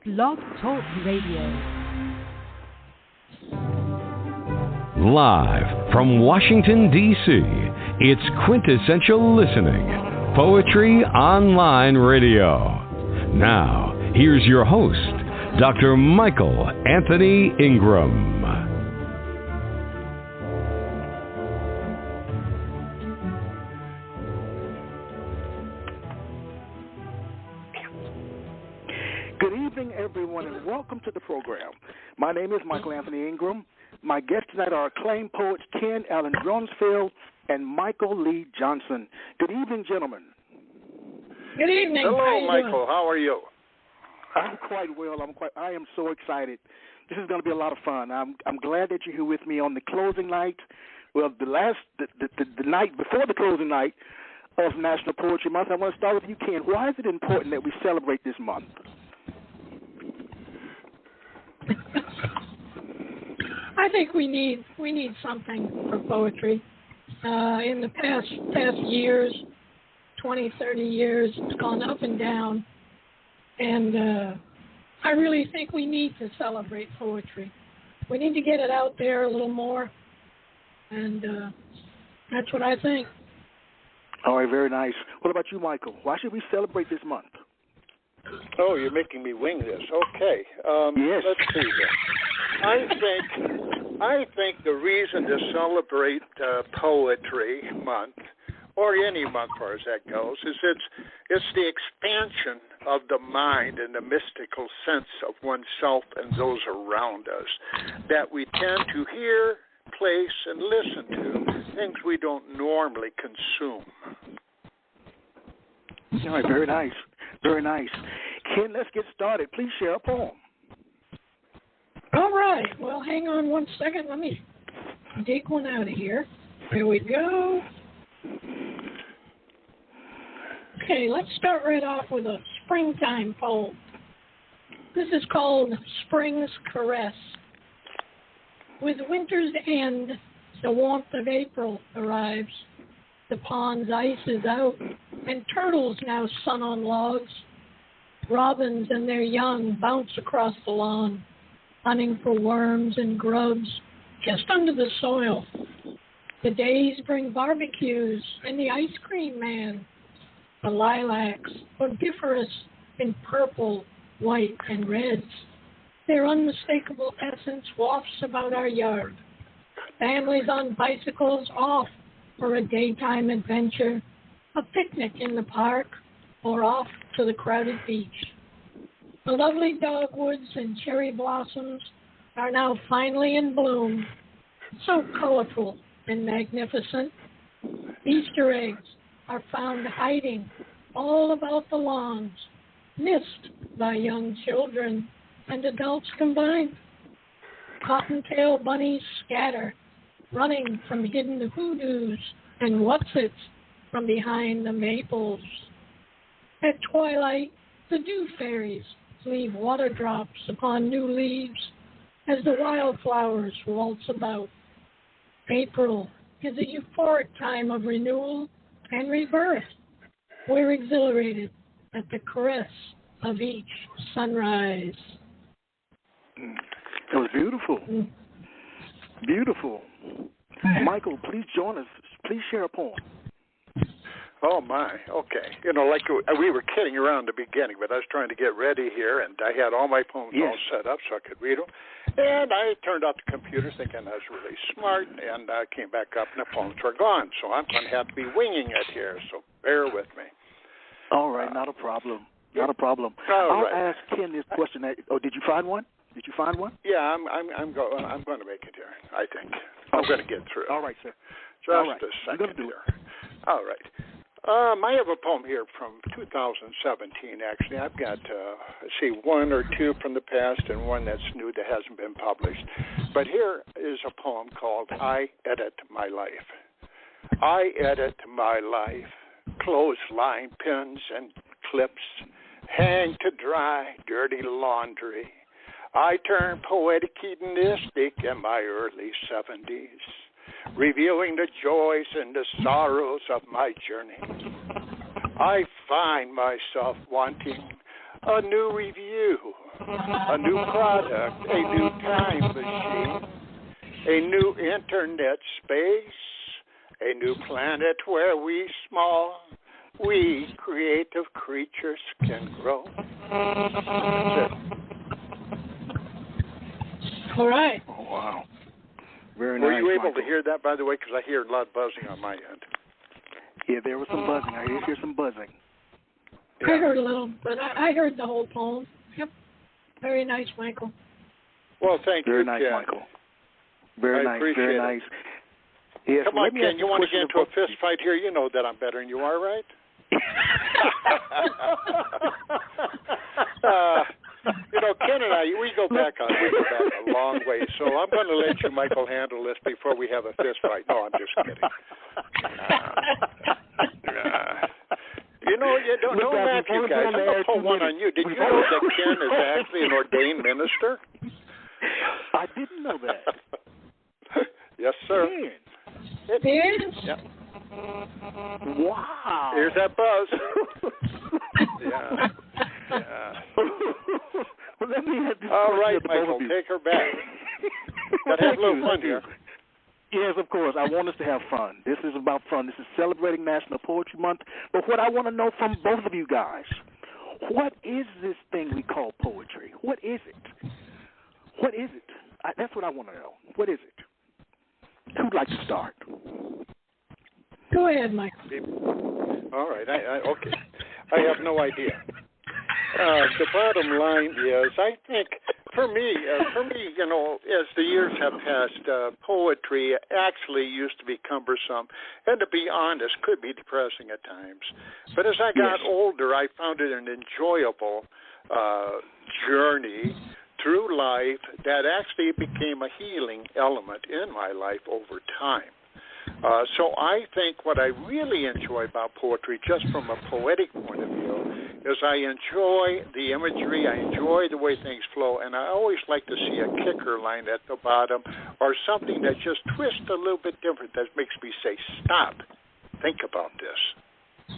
Blog Talk Radio. Live from Washington, D.C., it's Quintessential Listening, Poetry Online Radio. Now, here's your host, Dr. Michael Anthony Ingram. Good evening, everyone, and welcome to the program. My name is Michael Anthony Ingram. My guests tonight are acclaimed poets Allan Dronsfield and Michael Lee Johnson. Good evening, gentlemen. Good evening. Hello, Michael. How are you? I'm quite well. I am so excited. This is going to be a lot of fun. I'm glad that you're here with me on the closing night. Well, the night before the closing night of National Poetry Month. I want to start with you, Ken. Why is it important that we celebrate this month? I think we need something for poetry. In the past years, 20, 30 years, it's gone up and down. And I really think we need to celebrate poetry. We need to get it out there a little more. And that's what I think. All right, very nice. What about you, Michael? Why should we celebrate this month? Oh, you're making me wing this. Okay. Yes. Let's see here. I think the reason to celebrate Poetry Month, or any month as far as that goes, is it's the expansion of the mind and the mystical sense of oneself and those around us that we tend to hear, place, and listen to, things we don't normally consume. All right, very nice. Very nice. Ken, let's get started. Please share a poem. All right. Well, hang on one second. Let me dig one out of here. Here we go. Okay, let's start right off with a springtime poem. This is called Spring's Caress. With winter's end, the warmth of April arrives. The pond's ice is out, and turtles now sun on logs. Robins and their young bounce across the lawn, hunting for worms and grubs just under the soil. The days bring barbecues and the ice cream man. The lilacs, odoriferous in purple, white, and reds. Their unmistakable essence wafts about our yard. Families on bicycles off for a daytime adventure, a picnic in the park, or off to the crowded beach. The lovely dogwoods and cherry blossoms are now finally in bloom, so colorful and magnificent. Easter eggs are found hiding all about the lawns, missed by young children and adults combined. Cottontail bunnies scatter, running from hidden hoodoos and whatsits from behind the maples. At twilight, the dew fairies leave water drops upon new leaves as the wildflowers waltz about. April is a euphoric time of renewal and rebirth. We're exhilarated at the caress of each sunrise. That was beautiful. Beautiful. Michael, please join us. Please share a poem. Oh, my. Okay. Like we were kidding around at the beginning, but I was trying to get ready here, and I had all my poems all set up so I could read them. And I turned out the computer thinking I was really smart, and I came back up, and the poems were gone. So I'm going to have to be winging it here, so bear with me. All right, not a problem. Not a problem. I'll ask Ken this question. Did you find one? Yeah, I'm going to make it here, I think. I'm going to get through. All right, sir. Just a second here. All right. I have a poem here from 2017, actually. I've got, one or two from the past and one that's new that hasn't been published. But here is a poem called I Edit My Life. I edit my life. Clothesline pins and clips hang to dry dirty laundry. I turned poetic hedonistic in my early 70s, reviewing the joys and the sorrows of my journey. I find myself wanting a new review, a new product, a new time machine, a new internet space, a new planet where we creative creatures can grow. All right. Oh, wow. Very Were nice, you able Michael. to hear that, by the way? Because I hear a lot of buzzing on my end. Yeah, there was some buzzing. I hear some buzzing. Yeah. I heard a little, but I heard the whole poem. Yep. Very nice, Michael. Well, thank Very you, nice, Ken. Michael. Very I nice, appreciate very it. nice. Yes, Come let on, me Ken, ask you want to get into a question fist fight here? You know that I'm better than you are, right? Ken and I, we go back a long way. So I'm going to let you, Michael, handle this before we have a fist fight. No, I'm just kidding. You don't laugh, you guys. I'm going to pull one on you. Did you know that Ken is actually an ordained minister? I didn't know that. Yes, sir. It is? Yep. Wow. Here's that buzz. Yeah. Well, let me have this all right, question Michael, take her back. Gotta have a little fun here. Yes, of course. I want us to have fun. This is about fun. This is celebrating National Poetry Month. But what I want to know from both of you guys, what is this thing we call poetry? What is it? What is it? That's what I want to know. What is it? Who'd like to start? Go ahead, Michael. All right. Okay. I have no idea. The bottom line is, I think, for me, as the years have passed, poetry actually used to be cumbersome, and to be honest, could be depressing at times. But as I got older, I found it an enjoyable journey through life that actually became a healing element in my life over time. So I think what I really enjoy about poetry, just from a poetic point of view, is I enjoy the imagery, I enjoy the way things flow, and I always like to see a kicker line at the bottom or something that just twists a little bit different that makes me say, stop, think about this.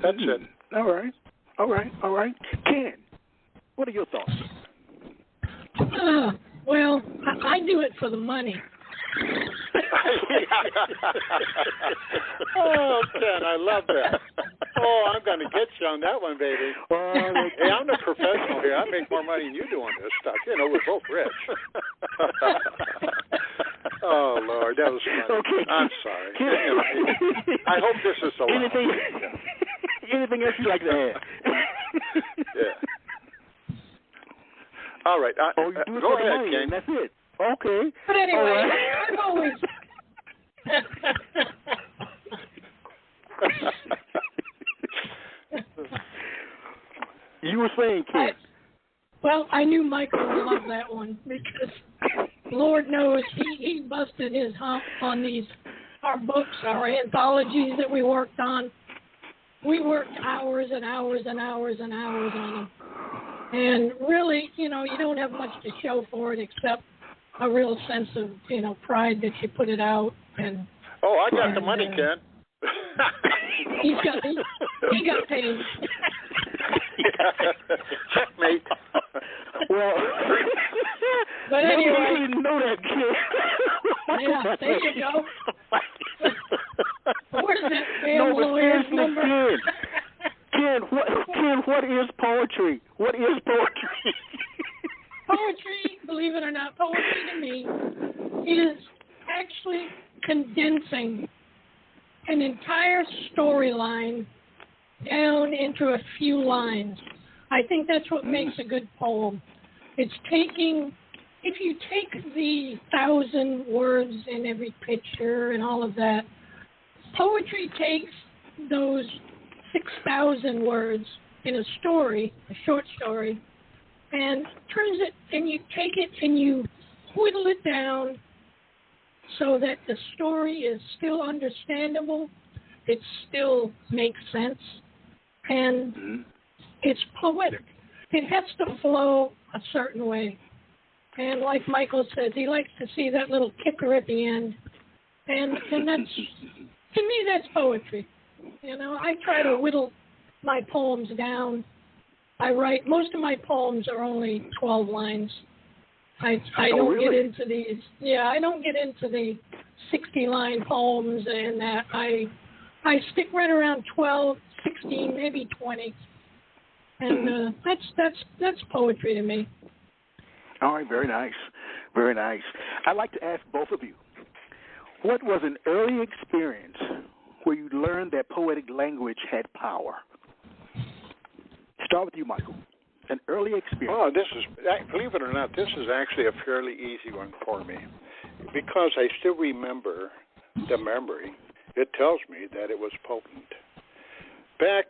That's it. All right. Ken, what are your thoughts? Well, I do it for the money. Oh, Ken, I love that. Oh, I'm going to get you on that one, baby. Hey, I'm a professional here. I make more money than you do on this stuff. We're both rich. Oh, Lord, that was funny. Okay. I'm sorry. I hope this is allowed. Anything else you'd like to add? Yeah. All right. You do it go for ahead, money, Ken. and that's it. Okay. But anyway, right. I've always... You were saying, Ken. I knew Michael would love that one because Lord knows he busted his hump on our books, our anthologies that we worked on. We worked hours and hours and hours and hours on them. And really, you don't have much to show for it except a real sense of, pride that you put it out. And I got the money, Ken. he got paid. Checkmate. Well, but anyway, I didn't know that, Ken. Yeah, there you go. Where's that damn lawyer's number? Ken, what is poetry? What is poetry? Poetry, believe it or not, poetry to me is actually condensing an entire storyline down into a few lines. I think that's what makes a good poem. It's if you take the 1,000 words in every picture and all of that, poetry takes those 6,000 words in a story, a short story, and turns it, and you take it and you whittle it down so that the story is still understandable, it still makes sense, and it's poetic. It has to flow a certain way. And like Michael says, he likes to see that little kicker at the end. And that's, to me, that's poetry. I try to whittle my poems down I write, most of my poems are only 12 lines. I don't really? get into these. Yeah, I don't get into the 60-line poems and that. I stick right around 12, 16, maybe 20. And that's poetry to me. All right, very nice. Very nice. I'd like to ask both of you, what was an early experience where you learned that poetic language had power? Start with you, Michael. An early experience. Oh, believe it or not, this is actually a fairly easy one for me because I still remember the memory. It tells me that it was potent. Back,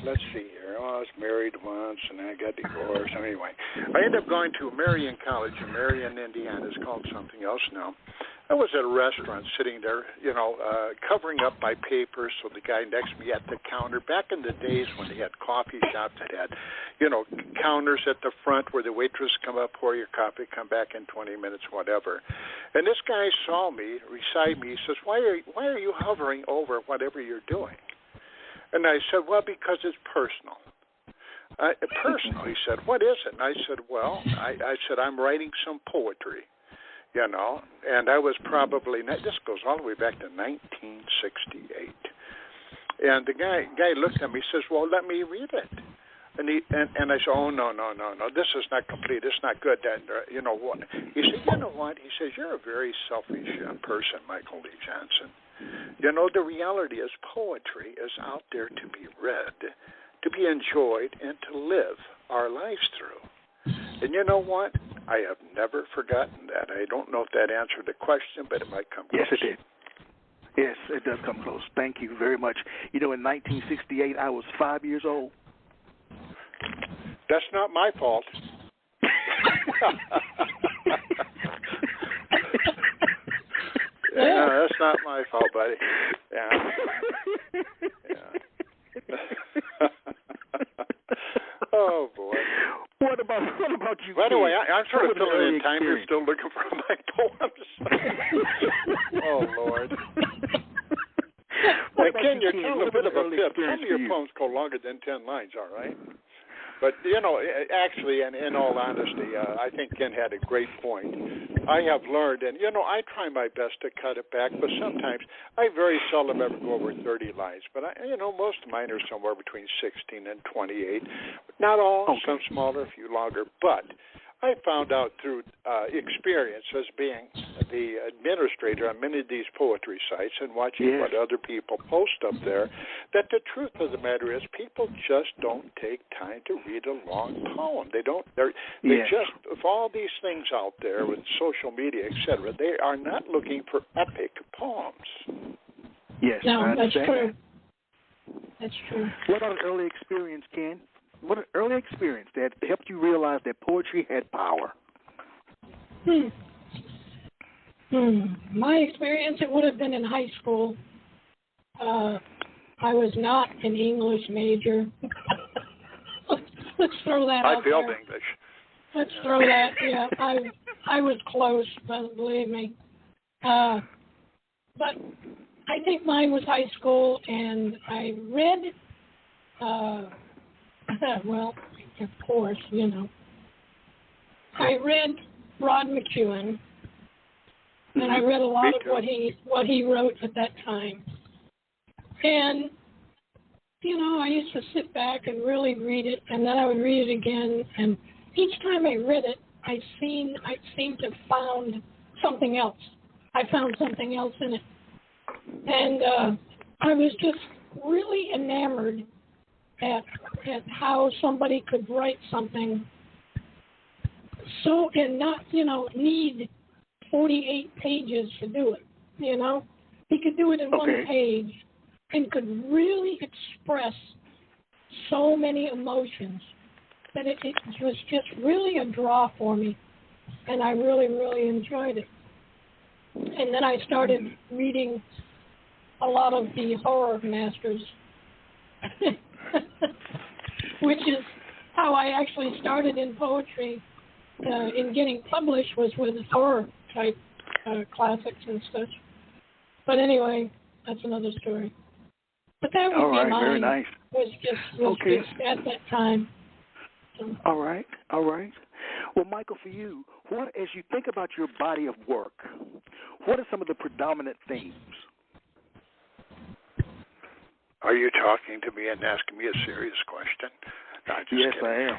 let's see here. I was married once, and I got divorced. Anyway, I ended up going to Marion College in Marion, Indiana. It's called something else now. I was at a restaurant sitting there, covering up my papers so the guy next to me at the counter. Back in the days when they had coffee shops that had, counters at the front where the waitress come up, pour your coffee, come back in 20 minutes, whatever. And this guy saw me beside me. He says, "Why are you hovering over whatever you're doing?" And I said, "Well, because it's personal." Personal, he said. "What is it?" And I said, "Well," I said, "I'm writing some poetry, and I was probably, this goes all the way back to 1968. And the guy looked at me, says, "Well, let me read it." And I said, "Oh, no, this is not complete. It's not good." That, what? He said, "You know what?" He says, "You're a very selfish person, Michael Lee Johnson. The reality is poetry is out there to be read, to be enjoyed, and to live our lives through. And you know what? I have never forgotten that." I don't know if that answered the question, but it might come close. Yes, it did. Yes, it does come close. Thank you very much. In 1968, I was 5 years old. That's not my fault. No, that's not my fault, buddy. Yeah. Oh boy. What about you? By the way, I'm sort of filling in time here, still looking for my poems. Oh Lord. Well, Ken, you're telling a bit of a tip. Some of your poems go longer than 10 lines, all right? But, actually, and in all honesty, I think Ken had a great point. I have learned, and, I try my best to cut it back, but sometimes I very seldom ever go over 30 lines. But, most of mine are somewhere between 16 and 28. Not all, some smaller, a few longer. But I found out through experience as being the administrator on many of these poetry sites and watching what other people post up there, that the truth of the matter is people just don't take time to read a long poem. They don't. They just, with all these things out there with social media, etc., they are not looking for epic poems. Yes, no, that's true. That's true. What about an early experience, Ken? What an early experience that helped you realize that poetry had power? My experience, it would have been in high school. I was not an English major. Let's throw that out there. I failed English. Let's throw that, I was close, but believe me. But I think mine was high school, and I read... well, of course, I read Rod McEwen, and I read a lot of what he wrote at that time. And, I used to sit back and really read it, and then I would read it again, and each time I read it, I seemed to found something else. I found something else in it. And I was just really enamored at how somebody could write something so and not, need 48 pages to do it, He could do it in one page and could really express so many emotions that it was just really a draw for me, and I really, really enjoyed it. And then I started reading a lot of the horror masters, which is how I actually started in poetry, in getting published, was with horror-type classics and such. But anyway, that's another story. But that would be mine. Very nice. Was just at that time. All right. Well, Michael, for you, as you think about your body of work, what are some of the predominant themes? Are you talking to me and asking me a serious question? No, yes, kidding. I am.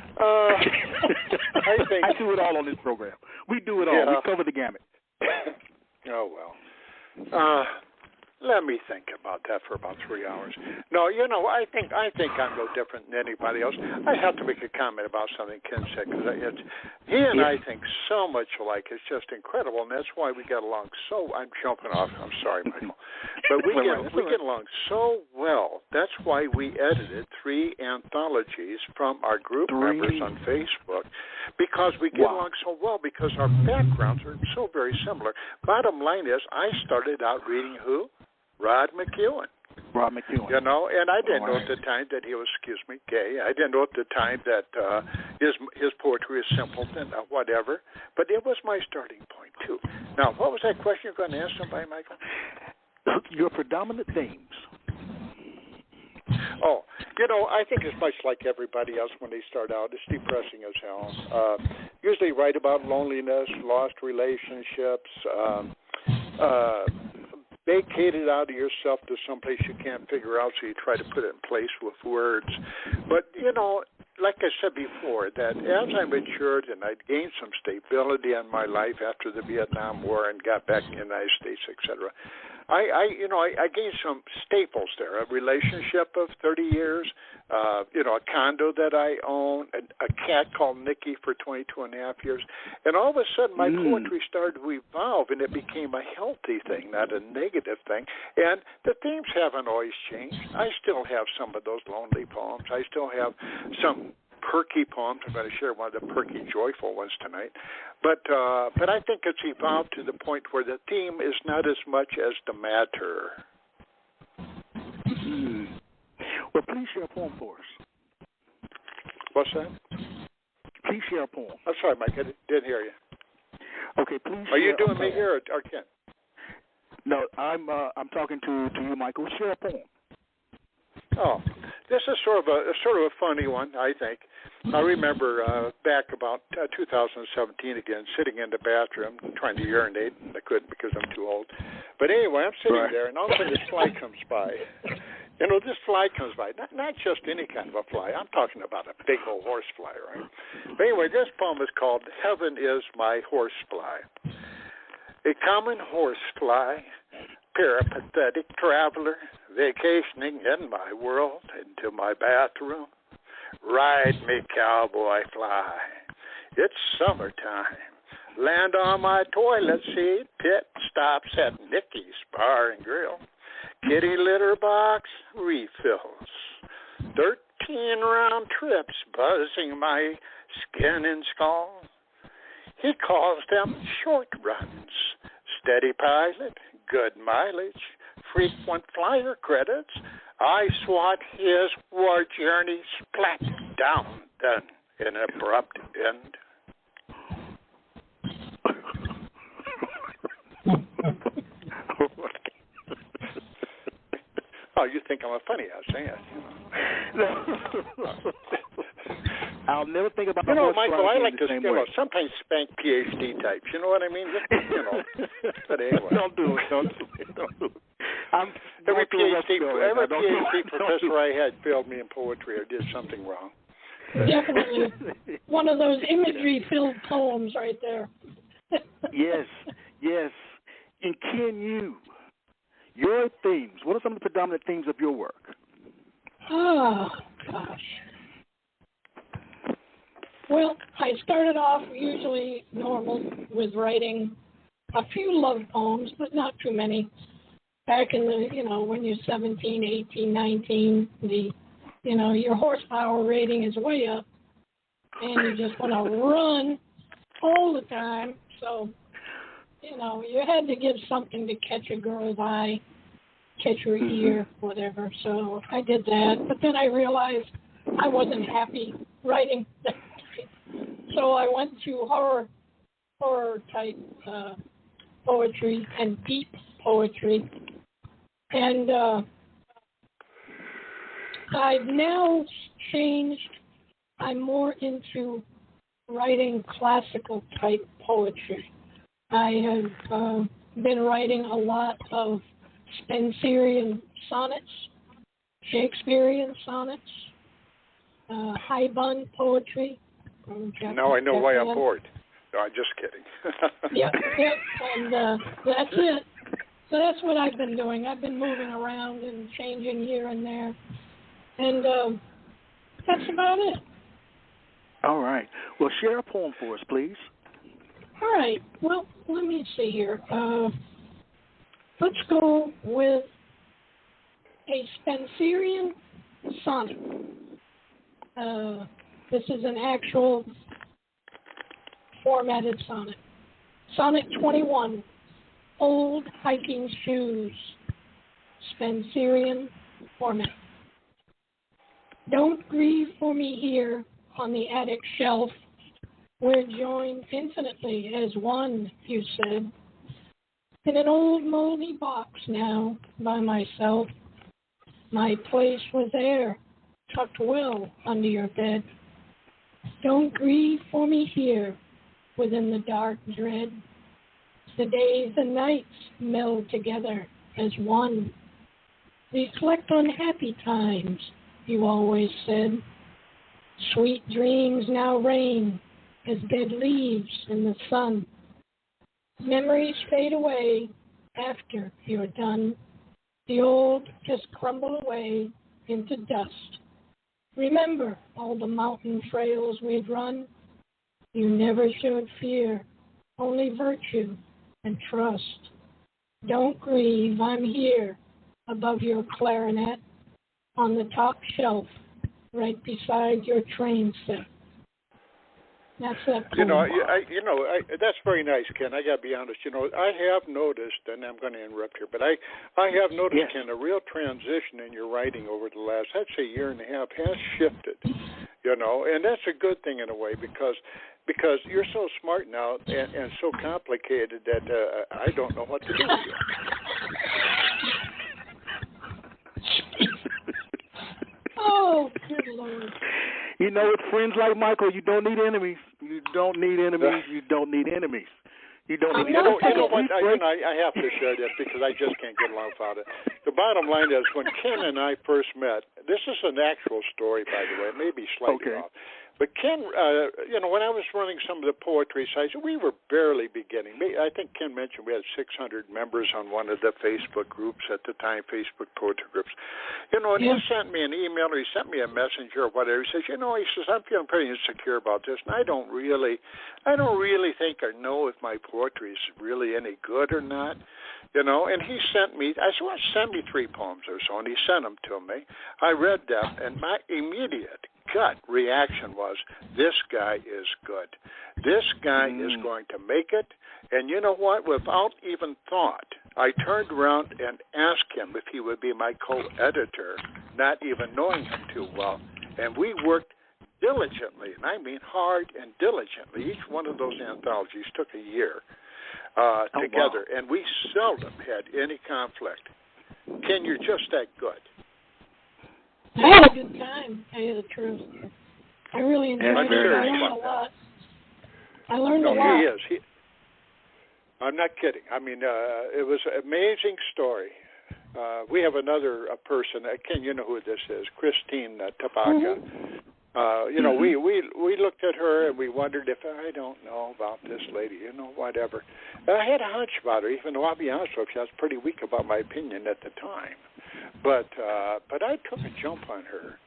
I think I do it all on this program. We do it all. Yeah. We cover the gamut. Oh, well. Let me think about that for about 3 hours. No, I think I'm no different than anybody else. I have to make a comment about something Ken said, because he and I think so much alike. It's just incredible, and that's why we get along so. I'm jumping off. I'm sorry, Michael, but we get along so well. That's why we edited 3 anthologies from our group members on Facebook, because we get along so well, because our backgrounds are so very similar. Bottom line is, I started out reading who? Rod McEwen. And I didn't know at the time that he was, gay. I didn't know at the time that his poetry is simple and whatever. But it was my starting point, too. Now, what was that question you're going to ask somebody, Michael? Your predominant themes. Oh, I think it's much like everybody else when they start out. It's depressing as hell. Usually write about loneliness, lost relationships, vacated out of yourself to someplace you can't figure out, so you try to put it in place with words. But, like I said before, that as I matured and I gained some stability in my life after the Vietnam War and got back in the United States, etc., I gained some staples there, a relationship of 30 years, a condo that I own, a cat called Nikki for 22 and a half years. And all of a sudden, my poetry started to evolve, and it became a healthy thing, not a negative thing. And the themes haven't always changed. I still have some of those lonely poems. I still have some perky poems. I'm going to share one of the perky, joyful ones tonight. But I think it's evolved to the point where the theme is not as much as the matter. Well, please share a poem for us. What's that? Please share a poem. I'm sorry, Mike. I didn't hear you. Okay, please. Are you doing me here or Ken? No, I'm talking to you, Michael. Share a poem. Oh, this is sort of a funny one, I think. I remember back about 2017 again, sitting in the bathroom trying to urinate. I couldn't because I'm too old. But anyway, I'm sitting there, and all of a sudden this fly comes by. This fly comes by. Not just any kind of a fly. I'm talking about a big old horse fly, right? But anyway, this poem is called Heaven is My Horse Fly. A common horse fly, peripatetic traveler, vacationing in my world, into my bathroom. Ride me, cowboy fly. It's summertime. Land on my toilet seat. Pit stops at Nikki's Bar and Grill. Kitty litter box refills. 13 round trips buzzing my skin and skull. He calls them short runs. Steady pilot, good mileage, frequent flyer credits. I swat his war journey splat down, then an abrupt end. Oh, you think I'm a funny ass, ain't you? I'll never think about Michael, I like to sometimes spank PhD types. You know what I mean? But anyway. Don't do it. Every PhD professor I had failed me in poetry or did something wrong. Definitely. One of those imagery-filled poems right there. Yes. And Ken, your themes, what are some of the predominant themes of your work? Oh, gosh. Well, I started off usually normal with writing a few love poems, but not too many. Back in the, when you're 17, 18, 19, your horsepower rating is way up, and you just want to run all the time. So, you had to give something to catch a girl's eye, catch her ear, whatever. So I did that, but then I realized I wasn't happy writing that. So I went to horror type poetry and deep poetry. And I've now changed I'm more into writing classical type poetry. I have been writing a lot of Spenserian sonnets, Shakespearean sonnets, high-bun poetry. Now I know why I'm bored. No, I'm just kidding. Yep, and that's it. So that's what I've been doing. I've been moving around and changing here and there, and that's about it. All right. Well, share a poem for us, please. All right. Well, let me see here. Let's go with a Spenserian sonnet. This is an actual formatted sonnet. Sonnet 21, Old Hiking Shoes, Spenserian format. Don't grieve for me here on the attic shelf. We're joined infinitely as one, you said. In an old moldy box now by myself. My place was there, tucked well under your bed. Don't grieve for me here within the dark dread. The days and nights meld together as one. Reflect on happy times, you always said. Sweet dreams now reign as dead leaves in the sun. Memories fade away after you're done. The old just crumble away into dust. Remember all the mountain trails we've run. You never showed fear, only virtue and trust. Don't grieve, I'm here above your clarinet on the top shelf right beside your train set. That's that poem. That's very nice, Ken. I got to be honest. I have noticed, and I'm going to interrupt here, but I have noticed, yes, Ken, a real transition in your writing over the last, I'd say, year and a half has shifted. And that's a good thing in a way because you're so smart now and so complicated that I don't know what to do with you. Oh, good Lord. With friends like Michael, you don't need enemies. You don't need enemies. You don't need enemies. You don't need enemies. You know what? I have to share this because I just can't get along without it. The bottom line is when Ken and I first met, this is an actual story, by the way. It may be slightly off. But Ken, when I was running some of the poetry sites, we were barely beginning. I think Ken mentioned we had 600 members on one of the Facebook groups at the time, Facebook poetry groups. And he sent me an email or he sent me a messenger or whatever. He says, he says, I'm feeling pretty insecure about this, and I don't really think or know if my poetry is really any good or not. And he sent me, I said, well, send me 3 poems or so, and he sent them to me. I read them, and my immediate gut reaction was, this guy is good. This guy is going to make it. And you know what? Without even thought, I turned around and asked him if he would be my co-editor, not even knowing him too well. And we worked diligently, and I mean hard and diligently. Each one of those anthologies took a year together, and we seldom had any conflict. Ken, you're just that good. I had a good time, to tell you the truth. I really enjoyed it. I learned a lot. I learned a lot. He is. I'm not kidding. I mean, it was an amazing story. We have another person. Ken, you know who this is, Christine Tabaka. We looked at her and we wondered if I don't know about this lady, whatever. I had a hunch about her, even though I'll be honest with you, I was pretty weak about my opinion at the time. But I took a jump on her,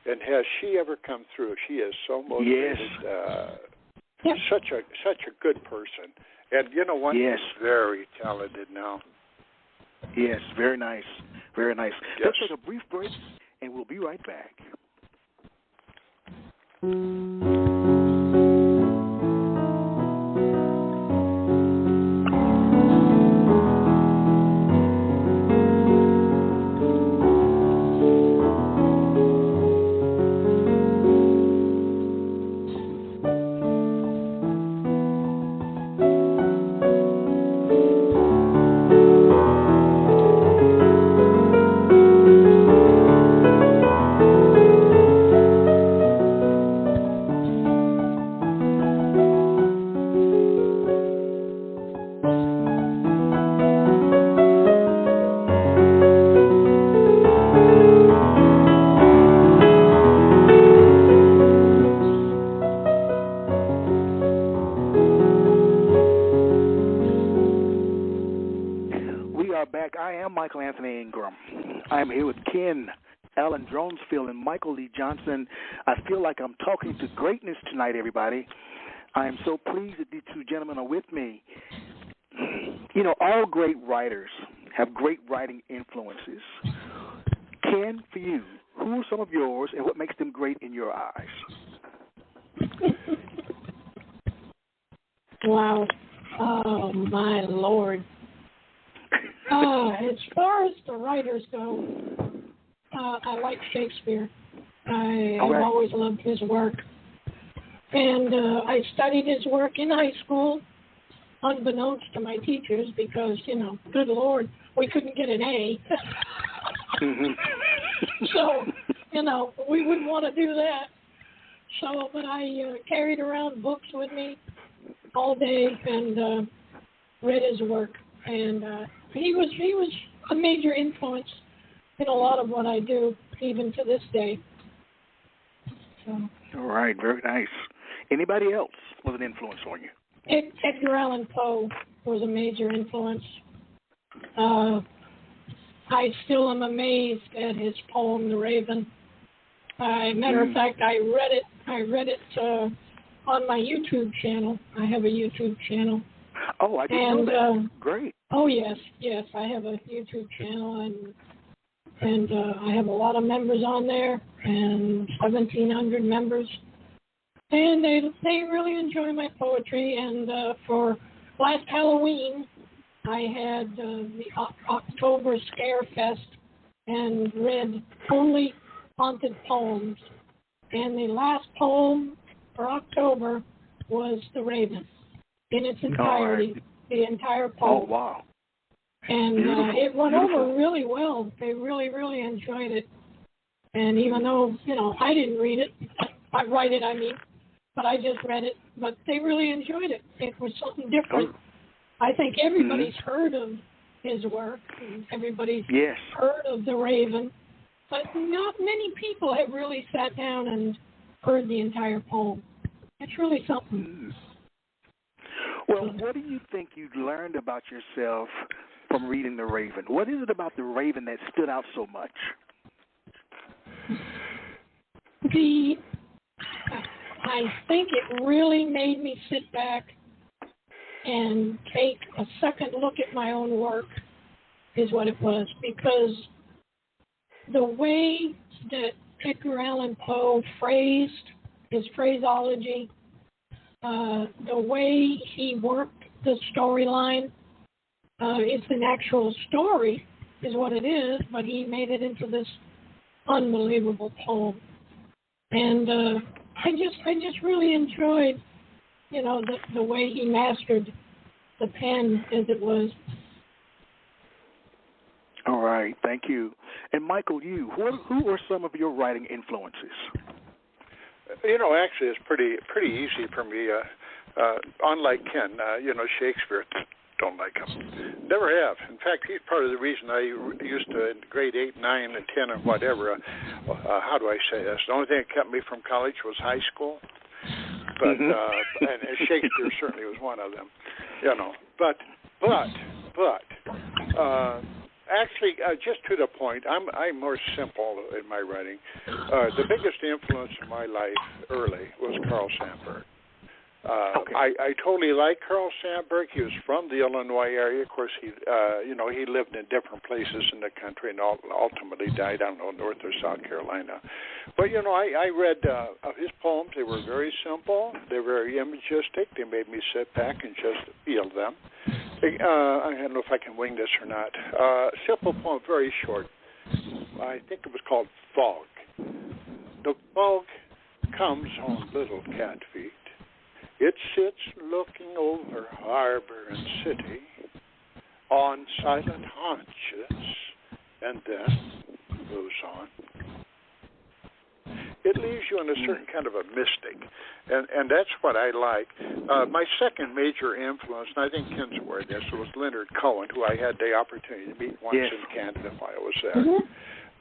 and has she ever come through? She is so motivated. Yes. Such a good person, and you know what? Yes. She's very talented now. Yes, very nice, very nice. Yes. Let's take a brief break, and we'll be right back. Michael Anthony Ingram. I am here with Ken, Allan Dronsfield, and Michael Lee Johnson. I feel like I'm talking to greatness tonight, everybody. I am so pleased that these two gentlemen are with me. You know, all great writers have great writing influences. Ken, for you, who are some of yours and what makes them great in your eyes? Wow. Oh, my Lord. As far as the writers go, I like Shakespeare. I've always loved his work. And I studied his work in high school, unbeknownst to my teachers, because, you know, good Lord, we couldn't get an A. So, you know, we wouldn't want to do that. So, but I carried around books with me all day and read his work. And he was a major influence in a lot of what I do, even to this day. So. All right, very nice. Anybody else was an influence on you? Edgar Allan Poe was a major influence. I still am amazed at his poem, The Raven. Matter of fact, I read it on my YouTube channel. I have a YouTube channel. Oh, I didn't know that. Great. Oh, yes. I have a YouTube channel, and I have a lot of members on there, and 1,700 members. And they really enjoy my poetry. And for last Halloween, I had the October Scare Fest and read only haunted poems. And the last poem for October was The Raven in its entirety, the entire poem. Oh, wow. And it went over really well. They really, really enjoyed it. And even though, you know, I didn't read it, I write it, I mean, but I just read it. But they really enjoyed it. It was something different. I think everybody's heard of his work. And everybody's heard of The Raven. But not many people have really sat down and heard the entire poem. It's really something. Well, what do you think you learned about yourself from reading The Raven? What is it about The Raven that stood out so much? I think it really made me sit back and take a second look at my own work is what it was, because the way that Edgar Allan Poe phrased his phraseology, the way he worked the storyline, it's an actual story is what it is, but he made it into this unbelievable poem. And I just really enjoyed, you know, the way he mastered the pen as it was. All right, thank you. And Michael, who are some of your writing influences? You know, actually, it's pretty easy for me. Unlike Ken, you know, Shakespeare, don't like him. Never have. In fact, he's part of the reason I used to, in grade 8, 9, and 10, and whatever, how do I say this? The only thing that kept me from college was high school. But and Shakespeare certainly was one of them, you know. But actually, just to the point, I'm more simple in my writing. The biggest influence in my life early was Carl Sandburg. I totally like Carl Sandburg. He was from the Illinois area. Of course, he lived in different places in the country and ultimately died, I don't know, North or South Carolina. But, you know, I read his poems. They were very simple. They were very imagistic. They made me sit back and just feel them. I don't know if I can wing this or not. Simple poem, very short. I think it was called Fog. The fog comes on little cat feet. It sits looking over harbor and city on silent haunches and then goes on. It leaves you in a certain kind of a mystic, and that's what I like. My second major influence, and I think Ken's aware of this, was Leonard Cohen, who I had the opportunity to meet once in Canada while I was there.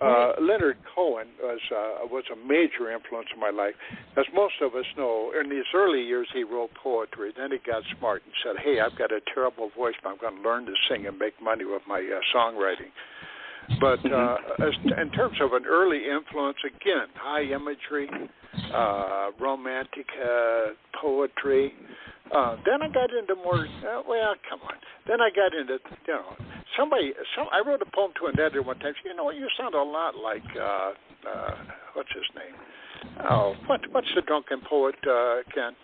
Leonard Cohen was a major influence in my life. As most of us know, in his early years he wrote poetry. Then he got smart and said, hey, I've got a terrible voice, but I'm going to learn to sing and make money with my songwriting. But in terms of an early influence, again, high imagery, romantic poetry. Then I got into more, come on. Then I got into, I wrote a poem to an editor one time. You know what, you sound a lot like, what's his name? Oh, what's the drunken poet, Ken?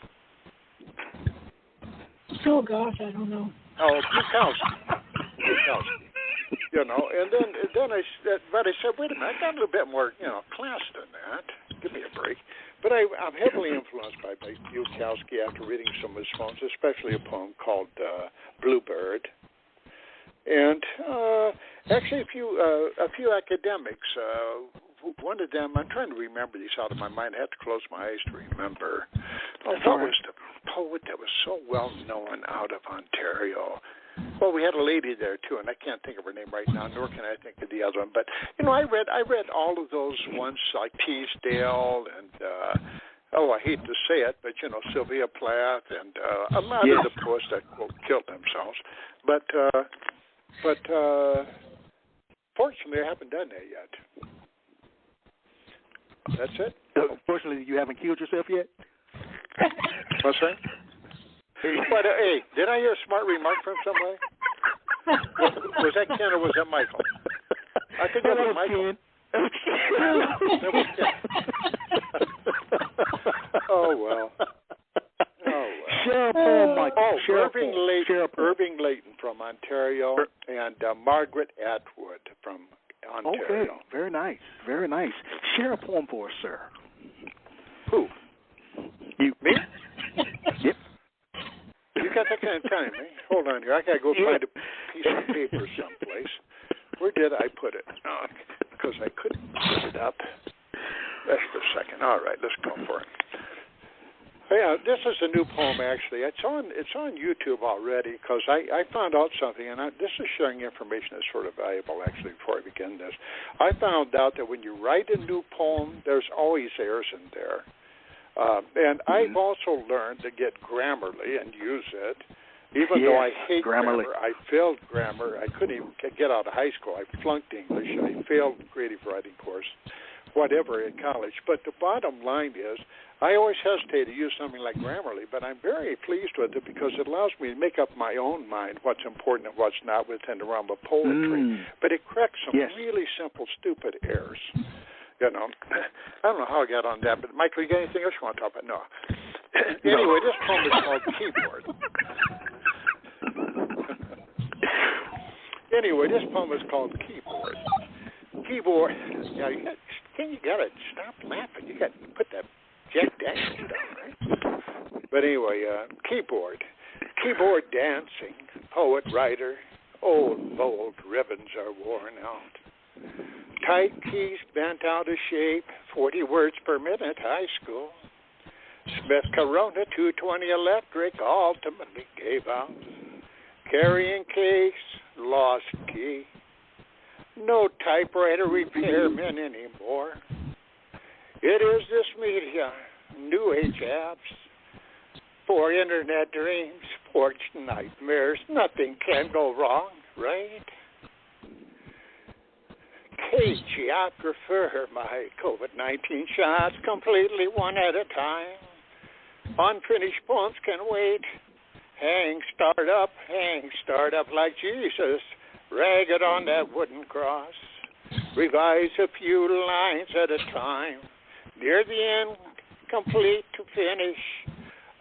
Oh, gosh, I don't know. Oh, Bukowski. And then I said, wait a minute, I got a little bit more, class than that. Give me a break. But I'm heavily influenced by Bukowski after reading some of his poems, especially a poem called Bluebird. And actually, a few academics. One of them, I'm trying to remember these out of my mind. I have to close my eyes to remember. What was the poet that was so well known out of Ontario? Well, we had a lady there too, and I can't think of her name right now, nor can I think of the other one. But I read all of those ones like Teasdale and I hate to say it, but Sylvia Plath and a lot of the poets that killed themselves. But fortunately, I haven't done that yet. That's it. Fortunately, you haven't killed yourself yet. What's that? But, hey, did I hear a smart remark from somebody? Was that Ken or was that Michael? I think that was Michael. That was Ken. Oh, well. Share a poem, Michael. Irving Layton from Ontario and Margaret Atwood from Ontario. Okay, very nice, very nice. Share a poem for us, sir. Who? You. Me? Yep. You got that kind of time, eh? Hold on here. I got to go find a piece of paper someplace. Where did I put it? Because I couldn't put it up. Just a second. All right, let's go for it. Yeah, this is a new poem, actually. It's on YouTube already because I found out something, and this is sharing information that's sort of valuable, actually, before I begin this. I found out that when you write a new poem, there's always errors in there. And I've also learned to get Grammarly and use it. Even though I hate grammar, I failed grammar. I couldn't even get out of high school. I flunked English. I failed creative writing course, whatever, in college. But the bottom line is I always hesitate to use something like Grammarly, but I'm very pleased with it because it allows me to make up my own mind what's important and what's not within the realm of poetry. But it corrects some really simple, stupid errors. I don't know how I got on that, but Michael, you got anything else you want to talk about? No. Anyway, this poem is called Keyboard. Anyway, this poem is called Keyboard. Keyboard. Now, you got to stop laughing. You got to put that Jack Daniels down, right? But anyway, Keyboard. Keyboard dancing, poet, writer. Old, bold ribbons are worn out. Tight keys bent out of shape, 40 words per minute, high school. Smith Corona 220 electric ultimately gave out. Carrying case, lost key. No typewriter repairman anymore. It is this media, new age apps, for internet dreams, forged nightmares. Nothing can go wrong, right? KG, I prefer my COVID-19 shots completely one at a time. Unfinished poems can wait. Hang, start up like Jesus, ragged on that wooden cross. Revise a few lines at a time. Near the end, complete to finish,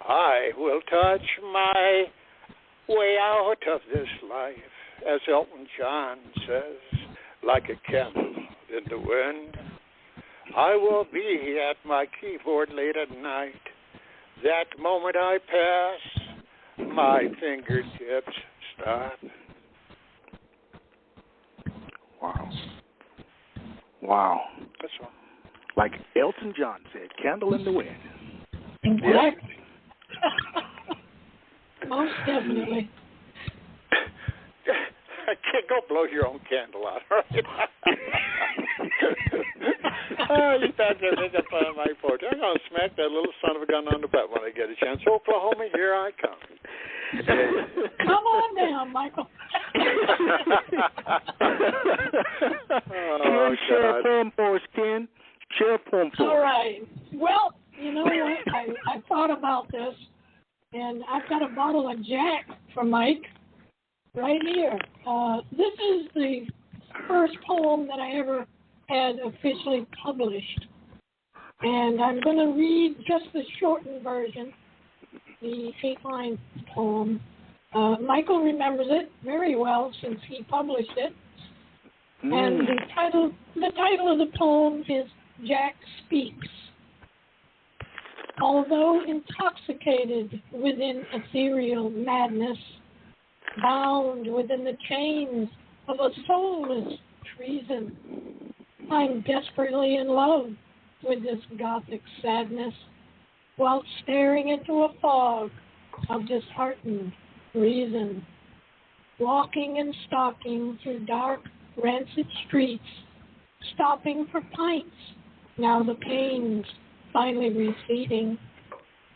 I will touch my way out of this life, as Elton John says, like a candle in the wind. I will be at my keyboard late at night. That moment I pass, my fingertips stop. Wow. That's all. Like Elton John said, candle in the wind. Exactly. Most definitely. Go blow your own candle out, all right? Oh, you thought they'd make up fun of my poetry. I'm going to smack that little son of a gun on the butt when I get a chance. Oklahoma, here I come. Come on down, Michael. Ken, share a poem for us, Ken. Share a poem for us. All right. Well, you know what? I thought about this, and I've got a bottle of Jack for Mike right here. This is the first poem that I ever had officially published. And I'm going to read just the shortened version, the 8-line poem. Michael remembers it very well since he published it. And the title of the poem is Jack Speaks. Although intoxicated within ethereal madness, bound within the chains of a soulless treason, I'm desperately in love with this gothic sadness, while staring into a fog of disheartened reason, walking and stalking through dark, rancid streets, stopping for pints, now the pains finally receding,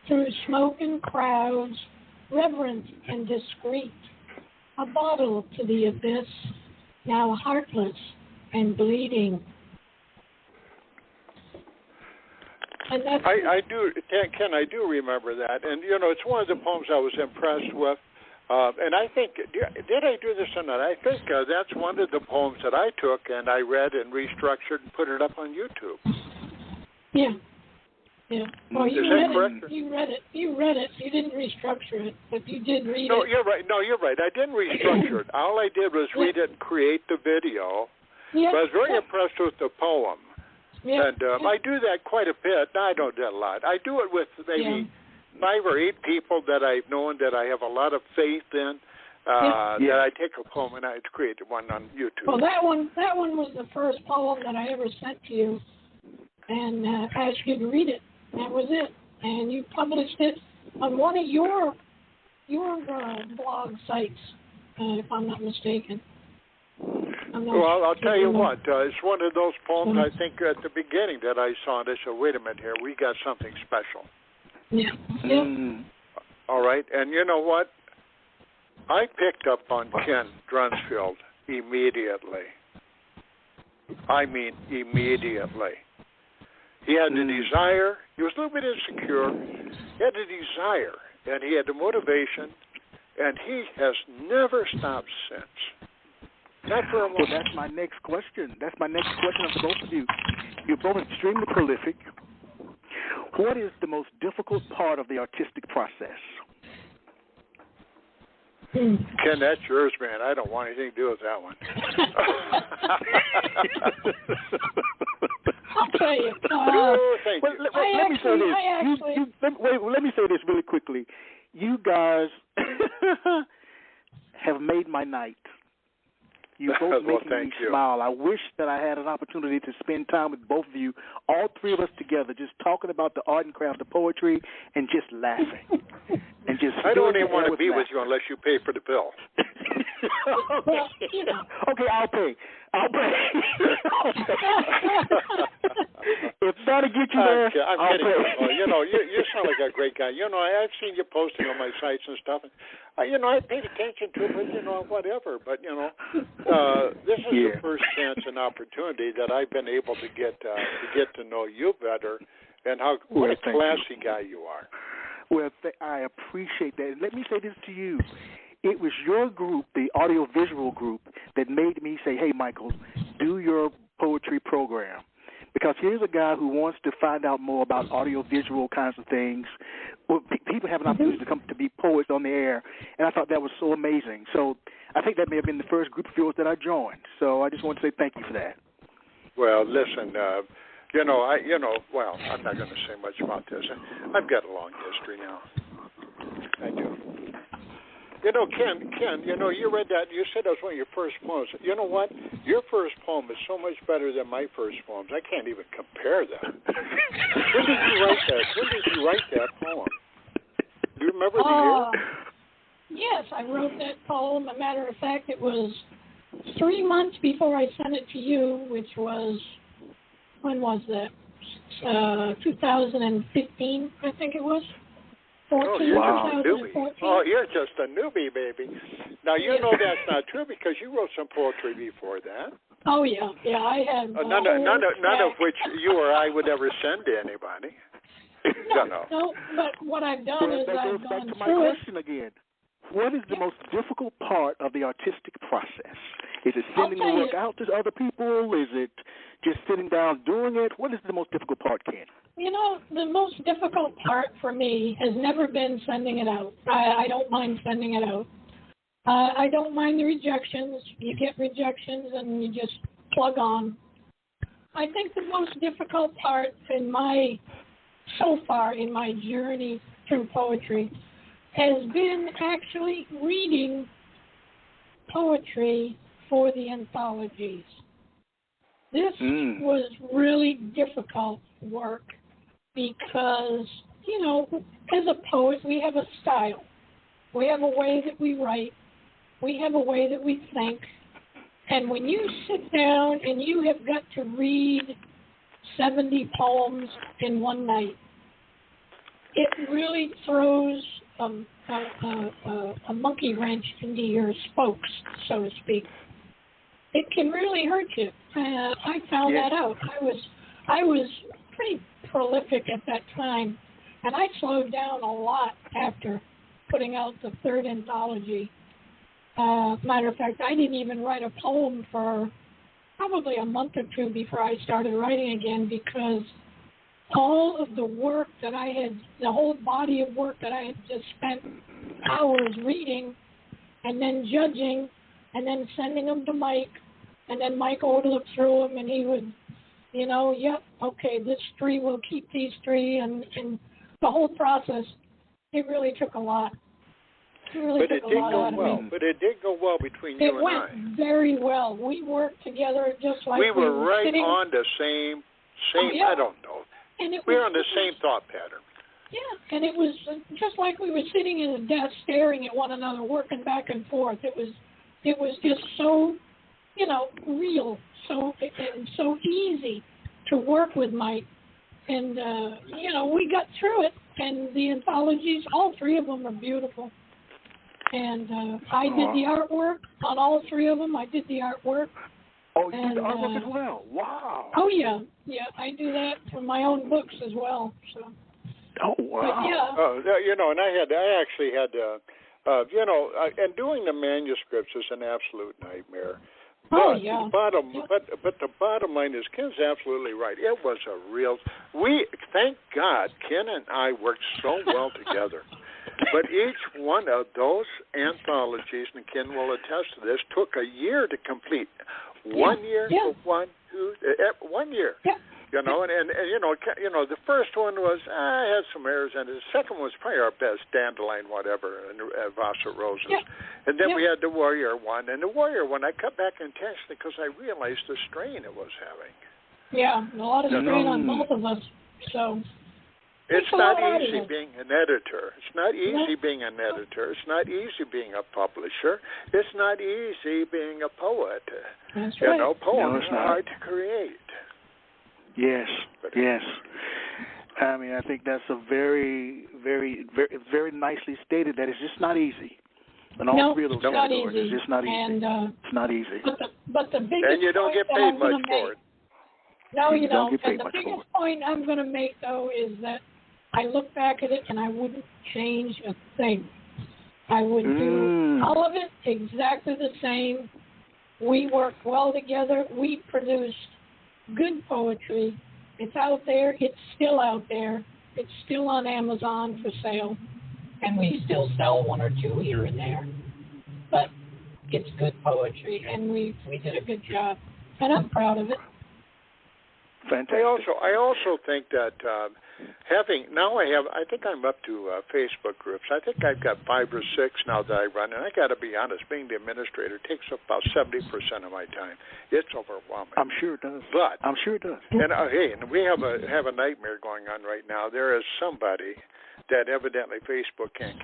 through smoke and crowds, reverent and discreet, a bottle to the abyss, now heartless and bleeding. And that's I do, Ken, I do remember that. And, you know, it's one of the poems I was impressed with. And I think, did I do this or not? I think that's one of the poems that I took and I read and restructured and put it up on YouTube. Yeah. Yeah. Well, you Is read that correct? it. You read it. You read it. You didn't restructure it, but you did read No, it. you're right. No, you're right. I didn't restructure it. All I did was read it and create the video. Yeah. But I was very impressed with the poem. Yeah. And I do that quite a bit. No, I don't do that a lot. I do it with maybe 5 or 8 people that I've known that I have a lot of faith in. That I take a poem and I create one on YouTube. Well, that one was the first poem that I ever sent to you, and asked you to read it. That was it, and you published it on one of your blog sites, if I'm not mistaken. Well, I'll tell you what. It's one of those poems I think at the beginning that I saw, and I said, wait a minute here, we got something special. Yeah. All right, and you know what? I picked up on Ken Dronsfield immediately. I mean, immediately. He had the desire. He was a little bit insecure. He had the desire, and he had the motivation, and he has never stopped since. Not for a moment. Well, that's my next question. That's my next question of both of you. You're both extremely prolific. What is the most difficult part of the artistic process? Ken, that's yours, man. I don't want anything to do with that one. I'll tell you. Thank you. Let me say this. Let me say this really quickly. You guys have made my night. You both making me smile. I wish that I had an opportunity to spend time with both of you, all 3 of us together, just talking about the art and craft of poetry and just laughing. And just I don't even want to be with you unless you pay for the bill. Okay, I'll pay. If that'll get you there, I'm I'll kidding. pay. Well, you know, you sound like a great guy. You know, I've seen you posting on my sites and stuff. And, I paid attention to it, but, whatever. But, this is the first chance and opportunity that I've been able to get to know you better and what a classy guy you are. Well, I appreciate that. Let me say this to you. It was your group, the audiovisual group, that made me say, hey, Michael, do your poetry program. Because here's a guy who wants to find out more about audiovisual kinds of things. Well, people have an opportunity to come to be poets on the air, and I thought that was so amazing. So I think that may have been the first group of yours that I joined. So I just want to say thank you for that. Well, listen, well, I'm not going to say much about this. I've got a long history now. I do. Ken, you read that. You said that was one of your first poems. You know what? Your first poem is so much better than my first poems. I can't even compare them. When did you write that poem? Do you remember the year? Yes, I wrote that poem. A matter of fact, it was 3 months before I sent it to you, which was when was that? 2015, I think it was. 14, wow. 2014. Oh, you're just a newbie, baby. Now, you know that's not true because you wrote some poetry before that. Oh, yeah. Yeah, I had. None of which you or I would ever send to anybody. No, but what I've done is I've gone back to my through question again. What is the most difficult part of the artistic process? Is it sending the work out to other people? Is it just sitting down doing it? What is the most difficult part, Ken? You know, the most difficult part for me has never been sending it out. I don't mind sending it out. I don't mind the rejections. You get rejections and you just plug on. I think the most difficult part so far in my journey through poetry has been actually reading poetry for the anthologies. This was really difficult work because, you know, as a poet, we have a style. We have a way that we write. We have a way that we think. And when you sit down and you have got to read 70 poems in one night, it really throws a monkey wrench into your spokes, so to speak. It can really hurt you. I found that out. I was pretty prolific at that time, and I slowed down a lot after putting out the third anthology. Matter of fact, I didn't even write a poem for probably a month or two before I started writing again because all of the work that I had, the whole body of work that I had just spent hours reading and then judging and then sending them to Mike, and then Mike would look through them and he would, you know, yep, okay, this three, we'll keep these three, and the whole process, it really took a lot. But it did go well between you and I. It went very well. We worked together just like we were right on the same I don't know. We were on the same thought pattern. Yeah, and it was just like we were sitting in a desk staring at one another, working back and forth. It was just so, you know, real, so easy to work with Mike. And, you know, we got through it, and the anthologies, all three of them are beautiful. And I did the artwork on all three of them. I did the artwork. Oh, you did the artwork as well? Wow. Oh, yeah. Yeah, I do that for my own books as well. So. Oh, wow. But, yeah. You know, and I actually had, you know, and doing the manuscripts is an absolute nightmare. But the bottom line is, Ken's absolutely right. It was a real. Thank God, Ken and I worked so well together. But each one of those anthologies, and Ken will attest to this, took a year to complete. 1 year, 1 year. Yeah. You know, and you know, the first one was had some errors in it. The second one was probably our best, Dandelion, whatever, and Vasa Roses. Yeah. And then we had the Warrior one, and the Warrior one I cut back intentionally because I realized the strain it was having. Yeah, a lot of strain on both of us. So. It's not easy being an editor. It's not easy being an editor. It's not easy being a publisher. It's not easy being a poet. That's right. You know, poems are hard to create. Yes, yes. I mean, I think that's a very, very, very, very nicely stated that it's just not easy. And all three of those categories, it's just not easy. And, it's not easy. But the biggest and you don't get paid much for it. No, you don't. And the biggest point I'm going to make, though, is that I look back at it and I wouldn't change a thing. I would do all of it exactly the same. We worked well together. We produced good poetry. It's out there. It's still out there. It's still on Amazon for sale. And we still sell one or two here and there. But it's good poetry, and we did a good job. And I'm proud of it. Fantastic. I also think that I think I'm up to Facebook groups. I think I've got 5 or 6 now that I run, and I got to be honest, being the administrator takes up about 70% of my time. It's overwhelming. I'm sure it does. And hey, and we have a nightmare going on right now. There is somebody that evidently Facebook can't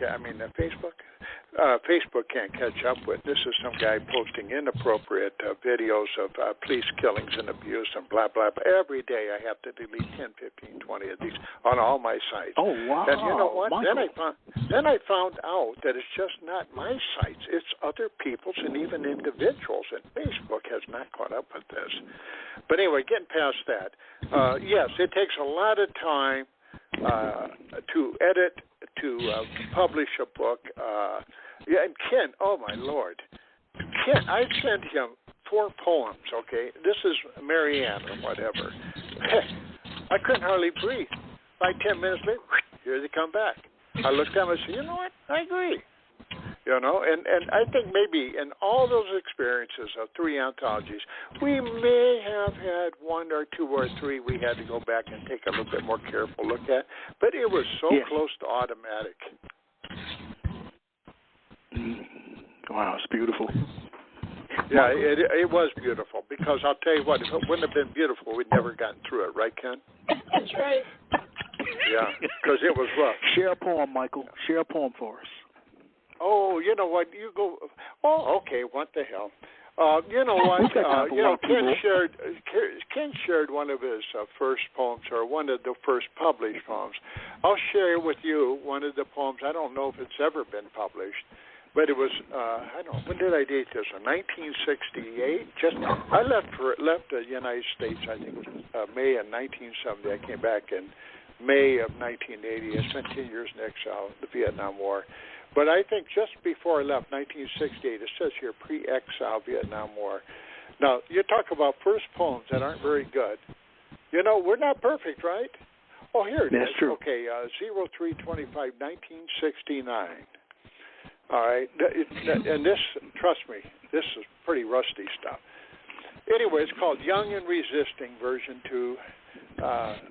catch up with. This is some guy posting inappropriate videos of police killings and abuse and blah, blah, blah. Every day I have to delete 10, 15, 20 of these on all my sites. Oh, wow. And you know what? Michael. Then I found out that it's just not my sites. It's other people's and even individuals. And Facebook has not caught up with this. But anyway, getting past that, yes, it takes a lot of time to edit, to publish a book. And Ken, oh my Lord, Ken, I sent him 4 poems. Okay, this is Marianne or whatever. I couldn't hardly breathe. Like 10 minutes later, here they come back. I looked at them and said, you know what? I agree. You know, and I think maybe in all those experiences of 3 anthologies, we may have had 1 or 2 or 3 we had to go back and take a little bit more careful look at, but it was so close to automatic. Wow, it's beautiful. Yeah, it was beautiful, because I'll tell you what, if it wouldn't have been beautiful, we'd never gotten through it, right, Ken? That's right. Yeah, because it was rough. Share a poem, Michael. Share a poem for us. Oh, you know what? You go. Oh, okay. What the hell? You know what? Ken shared one of his first poems, or one of the first published poems. I'll share with you one of the poems. I don't know if it's ever been published, but it was. I don't know. When did I date this? In 1968. I left the United States. I think it was May of 1970. I came back in May of 1980. I spent 10 years in exile in the Vietnam War. But I think just before I left, 1968, it says here, pre-exile Vietnam War. Now, you talk about first poems that aren't very good. You know, we're not perfect, right? Oh, here it is. That's true. Okay, 03/25, 1969. All right. And this, trust me, this is pretty rusty stuff. Anyway, it's called Young and Resisting, version 2.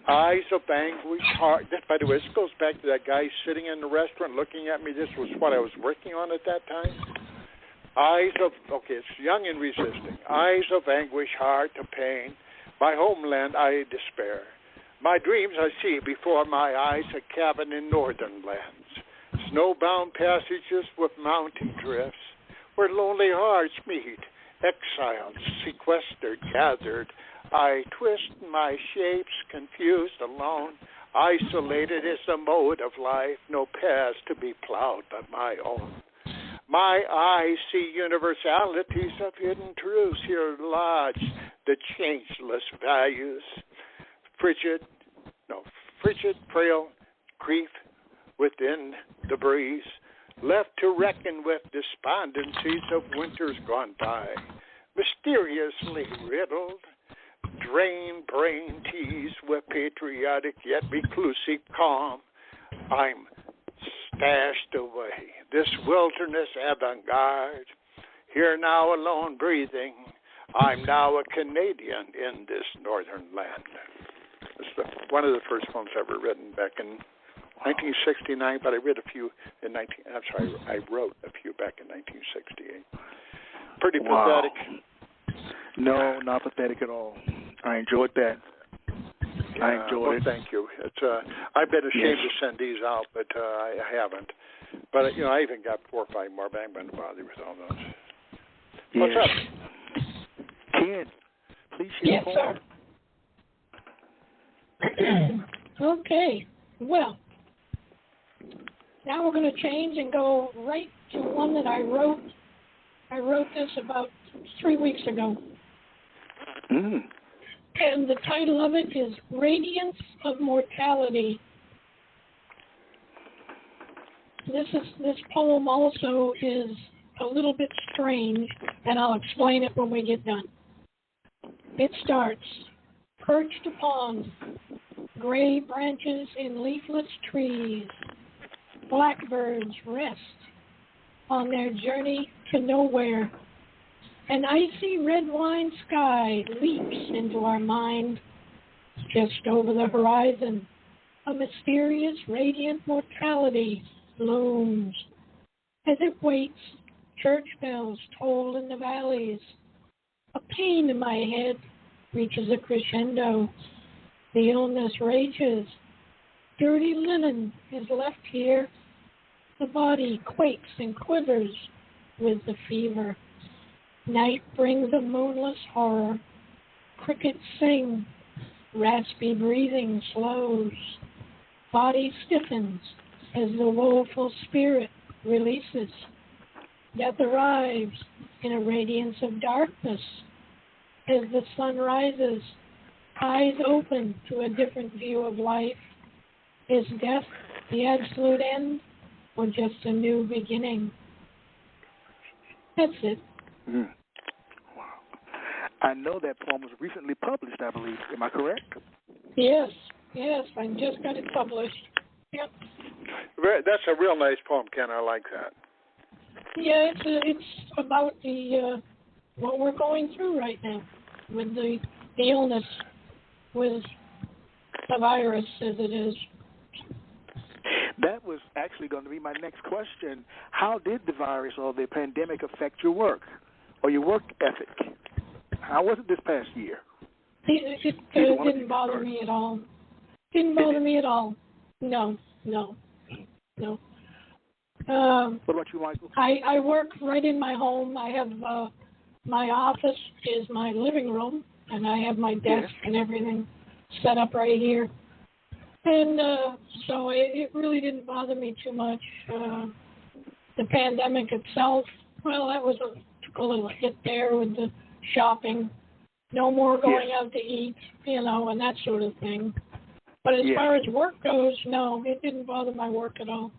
Eyes of anguish, heart. By the way, this goes back to that guy sitting in the restaurant looking at me. This was what I was working on at that time. It's Young and Resisting. Eyes of anguish, heart of pain. My homeland I despair. My dreams I see before my eyes, a cabin in northern lands. Snowbound passages with mountain drifts, where lonely hearts meet, exiled, sequestered, gathered. I twist my shapes, confused, alone. Isolated is the mode of life, no paths to be plowed but my own. My eyes see universalities of hidden truths here lodge, the changeless values. Frigid, frail, grief within the breeze, left to reckon with despondencies of winters gone by, mysteriously riddled. Drain brain teased with patriotic yet reclusive calm. I'm stashed away, this wilderness avant-garde. Here now alone breathing, I'm now a Canadian in this northern land. It's one of the first poems ever written back in 1969, but I wrote a few back in 1968. Pretty pathetic. No, not pathetic at all. I enjoyed that. I enjoyed it. Thank you. It's I've been ashamed to send these out, but I haven't. But I even got 4 or 5 more, but I'm going to bother you with all those. What's up? Ken, please share. Yes, sir. Okay. Well, now we're going to change and go right to one that I wrote. I wrote this about 3 weeks ago. And the title of it is Radiance of Mortality. This poem also is a little bit strange, and I'll explain it when we get done. It starts, perched upon gray branches in leafless trees, blackbirds rest on their journey to nowhere. An icy red wine sky leaps into our mind. Just over the horizon, a mysterious, radiant mortality looms. As it waits, church bells toll in the valleys. A pain in my head reaches a crescendo. The illness rages. Dirty linen is left here. The body quakes and quivers with the fever. Night brings a moonless horror. Crickets sing. Raspy breathing slows. Body stiffens as the woeful spirit releases. Death arrives in a radiance of darkness. As the sun rises, eyes open to a different view of life. Is death the absolute end or just a new beginning? That's it. Mm. Wow. I know that poem was recently published, I believe. Am I correct? Yes, I just got it published. Yep. That's a real nice poem, Ken. I like that. Yeah, it's about the what we're going through right now with the illness, with the virus as it is. That was actually going to be my next question. How did the virus or the pandemic affect your work or your work ethic? How was it this past year? It didn't bother me at all. Didn't bother me at all. No. What about you, Michael? I work right in my home. I have my office is my living room, and I have my desk and everything set up right here. And so it really didn't bother me too much. The pandemic itself, well, that was took a little hit there with the shopping. No more going out to eat, and that sort of thing. But as far as work goes, no, it didn't bother my work at all.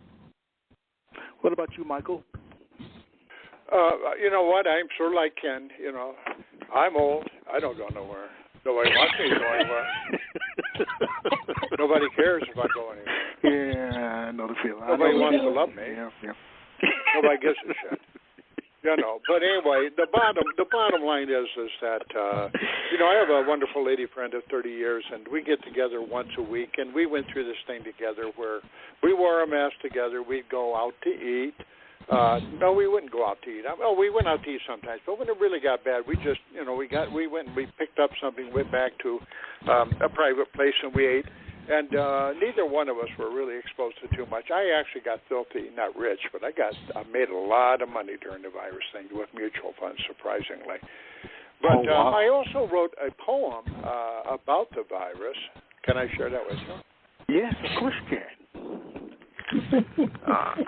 What about you, Michael? You know what? I'm sort of like Ken. I'm old. I don't go nowhere. Nobody wants me to go anywhere. Nobody cares if I go anywhere. Yeah, I know the feeling. Nobody wants to love me. Yeah. Nobody gives a shit. But anyway, the bottom line is that I have a wonderful lady friend of 30 years, and we get together once a week, and we went through this thing together where we wore a mask together. We'd go out to eat. No, we wouldn't go out to eat. We went out to eat sometimes, but when it really got bad, we just we went and we picked up something, went back to a private place, and we ate. And neither one of us were really exposed to too much. I actually got filthy, not rich, but I made a lot of money during the virus thing with mutual funds, surprisingly. But I also wrote a poem about the virus. Can I share that with you? Yes, of course you can.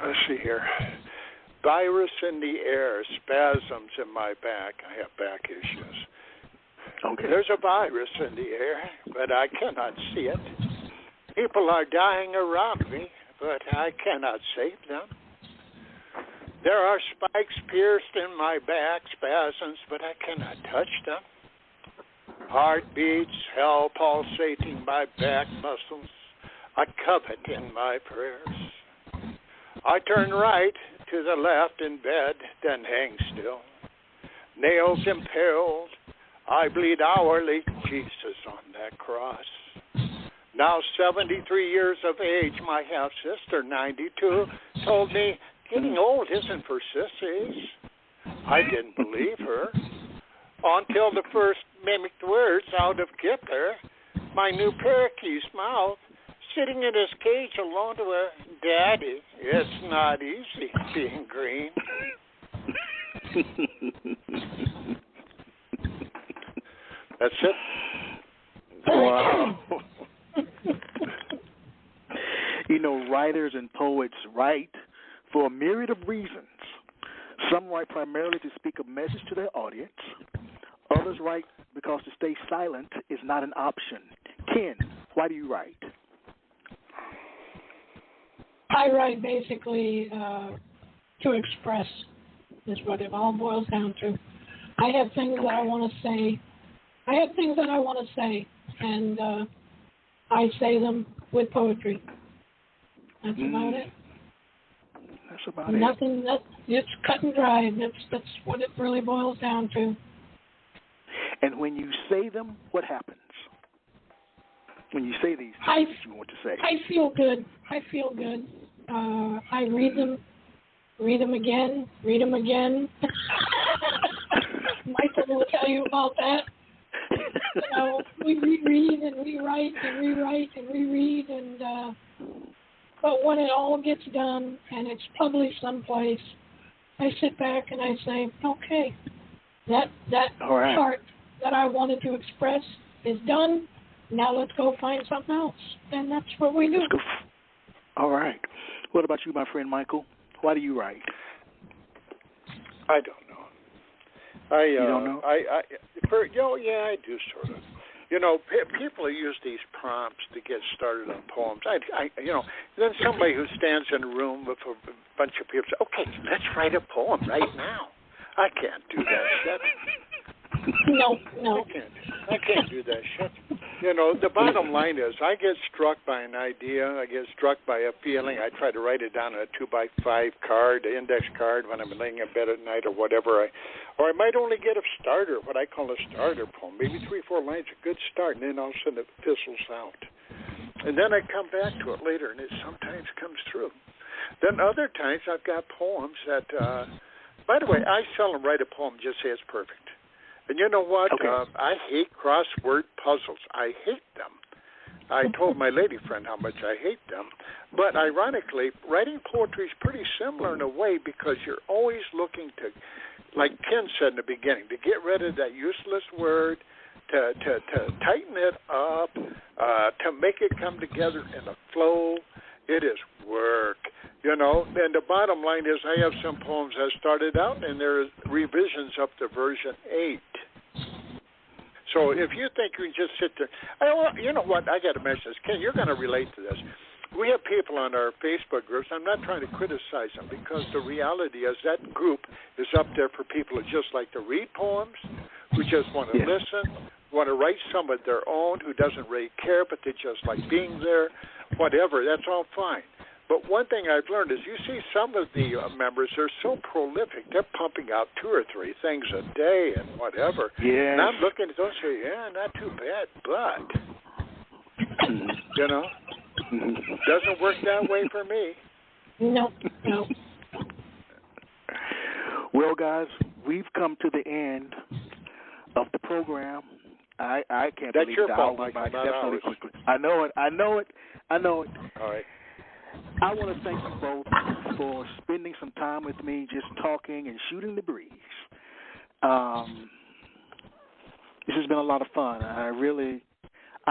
Let's see here. Virus in the air, spasms in my back. I have back issues. Okay. There's a virus in the air, but I cannot see it. People are dying around me, but I cannot save them. There are spikes pierced in my back, spasms, but I cannot touch them. Heartbeats, hell pulsating my back muscles, I covet in my prayers. I turn right to the left in bed, then hang still. Nails impaled, I bleed hourly, Jesus on that cross. Now 73 years of age, my half-sister, 92, told me getting old isn't for sissies. I didn't believe her until the first mimicked words out of Kipper, my new parakeet's mouth, sitting in his cage alone to her, Daddy, it's not easy being green. That's it. Wow. Writers and poets write for a myriad of reasons. Some write primarily to speak a message to their audience. Others write because to stay silent is not an option. Ken, why do you write? I write basically to express, is what it all boils down to. I have things that I want to say. And I say them with poetry. That's about it. That's about Nothing. It's cut and dry. That's what it really boils down to. And when you say them, what happens? When you say these things that you want to say? I feel good. I read them again. Michael will tell you about that. we reread and rewrite and rewrite and reread, and but when it all gets done and it's published someplace, I sit back and I say, okay, that part that I wanted to express is done. Now let's go find something else, and that's what we do. All right. What about you, my friend Michael? Why do you write? I don't know. You don't know? I do sort of. People use these prompts to get started on poems. Then somebody who stands in a room with a bunch of people says, okay, let's write a poem right now. I can't do that shit. No. I can't do that shit. The bottom line is I get struck by an idea. I get struck by a feeling. I try to write it down on a 2x5 card, an index card when I'm laying in bed at night or whatever. Or I might only get a starter, what I call a starter poem, maybe 3-4 lines, a good start, and then all of a sudden it fizzles out. And then I come back to it later, and it sometimes comes through. Then other times I've got poems that, by the way, I seldom write a poem and just say it's perfect. And you know what? Okay. I hate crossword puzzles. I hate them. I told my lady friend how much I hate them. But ironically, writing poetry is pretty similar in a way because you're always looking to, like Ken said in the beginning, to get rid of that useless word, to tighten it up, to make it come together in a flow. It is work, And the bottom line is I have some poems that started out, and there's revisions up to version 8. So if you think you can just sit there, you know what? I got to mention this. Ken, you're going to relate to this. We have people on our Facebook groups. I'm not trying to criticize them because the reality is that group is up there for people who just like to read poems, who just want to listen, want to write some of their own, who doesn't really care, but they just like being there, whatever. That's all fine. But one thing I've learned is you see some of the members are so prolific. They're pumping out 2 or 3 things a day and whatever. Yeah. And I'm looking at those and say, not too bad, but, doesn't work that way for me. No. Well, guys, we've come to the end of the program. I can't That's believe your the fault, hour went by Michael, not definitely ours. quickly. I know it. All right. I want to thank you both for spending some time with me, just talking and shooting the breeze. This has been a lot of fun. I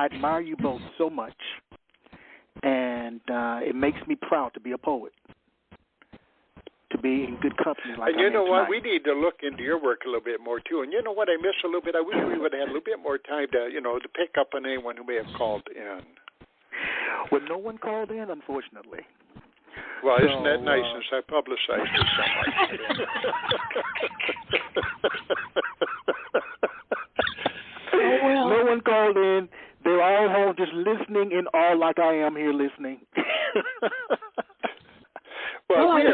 admire you both so much, and it makes me proud to be a poet, to be in good company like And you know what? tonight. We need to look into your work a little bit more, too. And you know what I miss a little bit? I wish we would have had a little bit more time to, to pick up on anyone who may have called in. Well, no one called in, unfortunately. Well, isn't that nice since I publicized it so much? No one called in. They're all home just listening in awe like I am here listening. Well, we are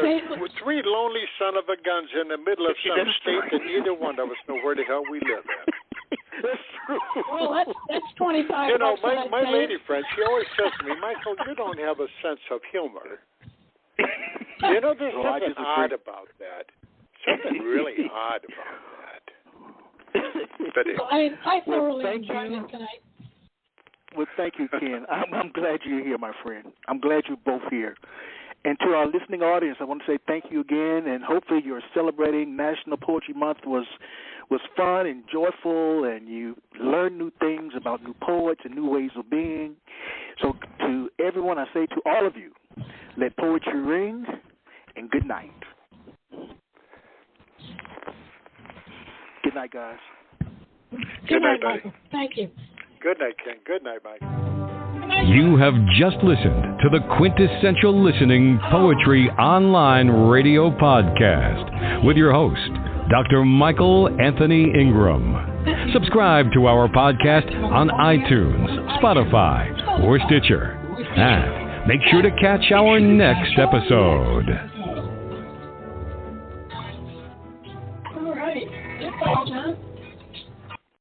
3 lonely son of a guns in the middle of some state that neither one of us know where the hell we live in. That's true. Well, that's 25 bucks. My lady friend, she always says to me, Michael, you don't have a sense of humor. There's something odd about that. Something really odd about that. But I thoroughly enjoyed it tonight. Well, thank you, Ken. I'm glad you're here, my friend. I'm glad you're both here. And to our listening audience, I want to say thank you again, and hopefully your celebrating National Poetry Month was fun and joyful, and you learned new things about new poets and new ways of being. So to everyone, I say to all of you, let poetry ring, and good night. Good night, guys. Good night, Michael. Thank you. Good night, Ken. Good night, Mike. You have just listened to the Quintessential Listening Poetry Online Radio Podcast with your host, Dr. Michael Anthony Ingram. Subscribe to our podcast on iTunes, Spotify, or Stitcher. And make sure to catch our next episode.